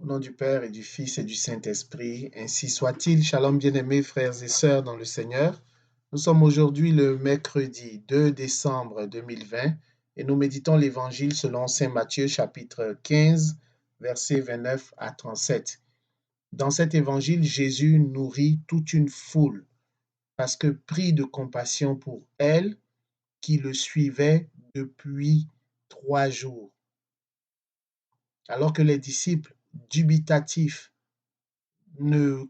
Nom du Père et du Fils et du Saint-Esprit, ainsi soit-il. Shalom bien-aimés frères et sœurs dans le Seigneur. Nous sommes aujourd'hui le mercredi 2 décembre 2020 et nous méditons l'Évangile selon Saint Matthieu chapitre 15, versets 29 à 37. Dans cet Évangile, Jésus nourrit toute une foule parce que pris de compassion pour elle qui le suivait depuis 3 jours. Alors que les disciples dubitatifs ne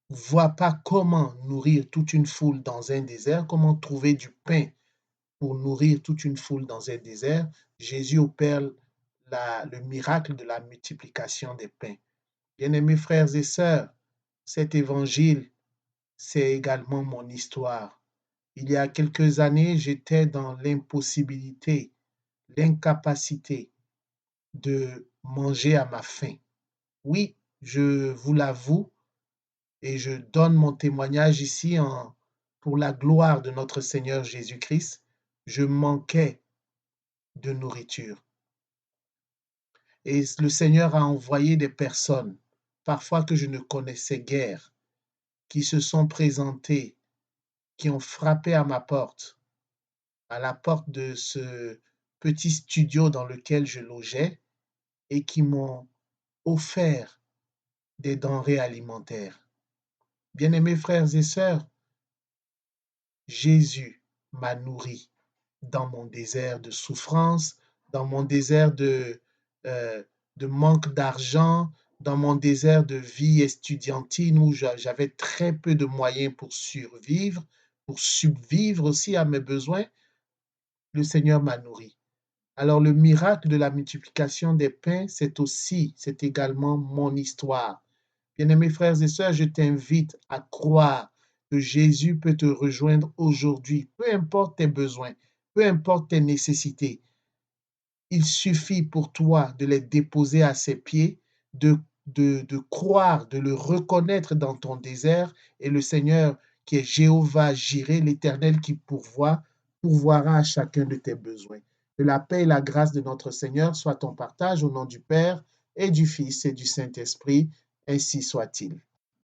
voient pas comment nourrir toute une foule dans un désert, comment trouver du pain pour nourrir toute une foule dans un désert, Jésus opère le miracle de la multiplication des pains. Bien-aimés frères et sœurs, cet évangile, c'est également mon histoire. Il y a quelques années, j'étais dans l'impossibilité, l'incapacité de manger à ma faim. Oui, je vous l'avoue, et je donne mon témoignage ici pour la gloire de notre Seigneur Jésus-Christ. Je manquais de nourriture. Et le Seigneur a envoyé des personnes, parfois que je ne connaissais guère, qui se sont présentées, qui ont frappé à ma porte, à la porte de ce petit studio dans lequel je logeais, et qui m'ont offert des denrées alimentaires. Bien-aimés frères et sœurs, Jésus m'a nourri dans mon désert de souffrance, dans mon désert de manque d'argent, dans mon désert de vie estudiantine où j'avais très peu de moyens pour survivre, pour subvivre aussi à mes besoins, le Seigneur m'a nourri. Alors le miracle de la multiplication des pains, c'est également mon histoire. Bien-aimés frères et sœurs, je t'invite à croire que Jésus peut te rejoindre aujourd'hui, peu importe tes besoins, peu importe tes nécessités. Il suffit pour toi de les déposer à ses pieds, de croire, de le reconnaître dans ton désert, et le Seigneur qui est Jéhovah Jireh, l'Éternel qui pourvoira à chacun de tes besoins. Que la paix et la grâce de notre Seigneur soient ton partage au nom du Père et du Fils et du Saint-Esprit. Ainsi soit-il.